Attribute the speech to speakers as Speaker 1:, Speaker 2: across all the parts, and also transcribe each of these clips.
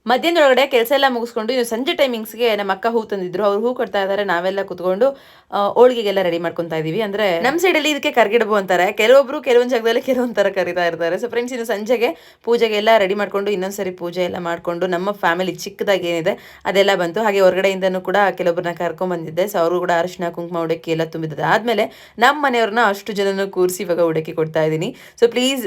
Speaker 1: ಮಧ್ಯಾಹ್ನದೊಳಗಡೆ ಕೆಲಸ ಎಲ್ಲ ಮುಗಿಸ್ಕೊಂಡು ಇನ್ನು ಸಂಜೆ ಟೈಮಿಂಗ್ಸ್ಗೆ ನಮ್ಮ ಅಕ್ಕ ಹೂ ತಂದಿದ್ರು. ಅವ್ರು ಹೂ ಕೊಡ್ತಾ ಇದ್ದಾರೆ, ನಾವೆಲ್ಲ ಕುತ್ಕೊಂಡು ಹೋಳಿಗೆಗೆಲ್ಲ ರೆಡಿ ಮಾಡ್ಕೊತಾ ಇದೀವಿ. ಅಂದ್ರೆ ನಮ್ಮ ಸೈಡಲ್ಲಿ ಇದಕ್ಕೆ ಕರ್ಗಿಡಬು ಅಂತಾರೆ, ಕೆಲವೊಬ್ರು ಕೆಲವೊಂದು ಜಾಗದಲ್ಲಿ ಕೆಲವೊಂದು ತರ ಕರಿತಾ ಇರ್ತಾರೆ. ಸೊ ಫ್ರೆಂಡ್ಸ್, ಇನ್ನು ಸಂಜೆಗೆ ಪೂಜೆಗೆಲ್ಲ ರೆಡಿ ಮಾಡ್ಕೊಂಡು ಇನ್ನೊಂದ್ಸರಿ ಪೂಜೆ ಎಲ್ಲ ಮಾಡ್ಕೊಂಡು ನಮ್ಮ ಫ್ಯಾಮಿಲಿ ಚಿಕ್ಕದಾಗಿ ಏನಿದೆ ಅದೆಲ್ಲ ಬಂತು. ಹಾಗೆ ಹೊರಗಡೆಯಿಂದನೂ ಕೂಡ ಕೆಲವೊಬ್ಬರನ್ನ ಕರ್ಕೊಂಡ್ ಬಂದಿದ್ದೆ. ಸೊ ಅವರು ಕೂಡ ಅರಿಶಿನ ಕುಂಕುಮ ಉಡಕ್ಕಿ ಎಲ್ಲ ತುಂಬಿದ್ದಾರೆ. ಆದ್ಮೇಲೆ ನಮ್ಮ ಮನೆಯವ್ರನ್ನ ಅಷ್ಟು ಜನನ ಕೂರಿಸಿ ಇವಾಗ ಉಡಕ್ಕಿ ಕೊಡ್ತಾ ಇದ್ದೀನಿ. ಸೊ ಪ್ಲೀಸ್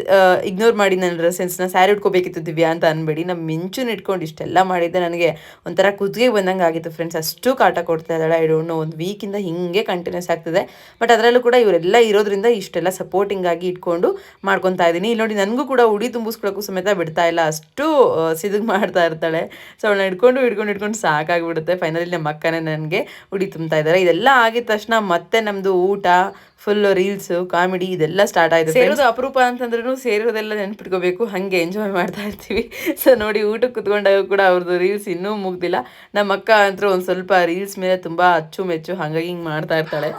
Speaker 1: ಇಗ್ನೋರ್ ಮಾಡಿ ನನ್ನ ಡ್ರೆಸ್ಸೆನ್ಸ್ನ. ಸ್ಯಾರಿ ಉಟ್ಕೋಬೇಕಿತ್ತು ದಿವ್ಯಾ ಅಂತ ಅನ್ಬೇಡಿ. ನಮ್ಮ ಮಿಂಚುನ ಇಟ್ಕೊಂಡು ಇಷ್ಟೆಲ್ಲ ಮಾಡಿದ್ದೆ ನನಗೆ ಒಂಥರ ಕುತ್ತಿಗೆ ಬಂದಂಗೆ ಆಗಿತ್ತು ಫ್ರೆಂಡ್ಸ್. ಅಷ್ಟು ಕಾಟ ಕೊಡ್ತಾ ಇದ್ದಾಳೆ. ಐ ಡೋಂಟ್ ನೋ, ಒಂದು ವೀಕಿಂದ ಹಿಂಗೆ ಕಂಟಿನ್ಯೂಸ್ ಆಗ್ತದೆ. ಬಟ್ ಅದರಲ್ಲೂ ಕೂಡ ಇವರೆಲ್ಲ ಇರೋದ್ರಿಂದ ಇಷ್ಟೆಲ್ಲ ಸಪೋರ್ಟಿಂಗ್ ಆಗಿ ಇಟ್ಕೊಂಡು ಮಾಡ್ಕೊತಾ ಇದ್ದೀನಿ. ಇಲ್ಲಿ ನೋಡಿ, ನನಗೂ ಕೂಡ ಉಡಿ ತುಂಬಿಸ್ಕೊಳಕ್ಕೂ ಸಮೇತ ಬಿಡ್ತಾ ಇಲ್ಲ, ಅಷ್ಟು ಸಿದುಗ್ ಮಾಡ್ತಾ ಇರ್ತಾಳೆ. ಸೊ ಅವಳನ್ನ ಹಿಡ್ಕೊಂಡು ಸಾಕಾಗ್ಬಿಡುತ್ತೆ. ಫೈನಲಿ ನಮ್ಮ ಅಕ್ಕನೇ ನನಗೆ ಉಡಿ ತುಂಬ್ತಾ ಇದ್ದಾರೆ. ಇದೆಲ್ಲ ಆಗಿದ ತಕ್ಷಣ ಮತ್ತೆ ನಮ್ಮದು ಊಟ ಫುಲ್ ರೀಲ್ಸ್ ಕಾಮಿಡಿ ಇದೆಲ್ಲ ಸ್ಟಾರ್ಟ್ ಆಯಿತು. ಸೇರೋದು ಅಪರೂಪ ಅಂತಂದ್ರೂ ಸೇರೋದೆಲ್ಲ ನೆನ್ಪಿಟ್ಕೋಬೇಕು, ಹಾಗೆ ಎಂಜಾಯ್ ಮಾಡ್ತಾ ಇರ್ತೀವಿ. ಸೊ ನೋಡಿ, ಊಟಕ್ಕೆ ಕುತ್ಕೊಂಡಾಗ ಕೂಡ ಅವ್ರದ್ದು ರೀಲ್ಸ್ ಇನ್ನೂ ಮುಗ್ದಿಲ್ಲ. ನಮ್ಮ ಅಕ್ಕ ಅಂತೂ ಒಂದು ಸ್ವಲ್ಪ ರೀಲ್ಸ್ ಮೇಲೆ ತುಂಬ ಅಚ್ಚುಮೆಚ್ಚು, ಹಾಗಾಗಿ ಹಿಂಗೆ ಮಾಡ್ತಾ ಇರ್ತಾಳೆ.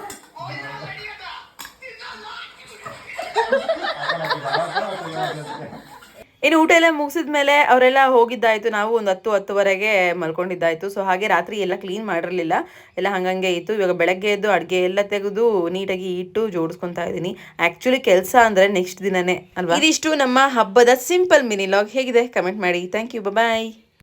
Speaker 1: ಇನ್ನು ಊಟ ಎಲ್ಲ ಮುಗಿಸಿದ್ಮೇಲೆ ಅವರೆಲ್ಲ ಹೋಗಿದ್ದಾಯಿತು. ನಾವು ಒಂದು 10-10:30ಗೆ ಮಲ್ಕೊಂಡಿದ್ದಾಯಿತು. ಸೊ ಹಾಗೆ ರಾತ್ರಿ ಎಲ್ಲ ಕ್ಲೀನ್ ಮಾಡಿರಲಿಲ್ಲ, ಎಲ್ಲ ಹಂಗಂಗೆ ಇತ್ತು. ಇವಾಗ ಬೆಳಗ್ಗೆ ಎದ್ದು ಅಡುಗೆ ಎಲ್ಲ ತೆಗೆದು ನೀಟಾಗಿ ಇಟ್ಟು ಜೋಡಿಸ್ಕೊತಾ ಇದ್ದೀನಿ. ಆ್ಯಕ್ಚುಲಿ ಕೆಲಸ ಅಂದರೆ ನೆಕ್ಸ್ಟ್ ದಿನನೇ ಅಲ್ವಾ. ಇದಿಷ್ಟು ನಮ್ಮ ಹಬ್ಬದ ಸಿಂಪಲ್ ಮಿನಿ ಲಾಗ್. ಹೇಗಿದೆ ಕಮೆಂಟ್ ಮಾಡಿ. Thank you, bye.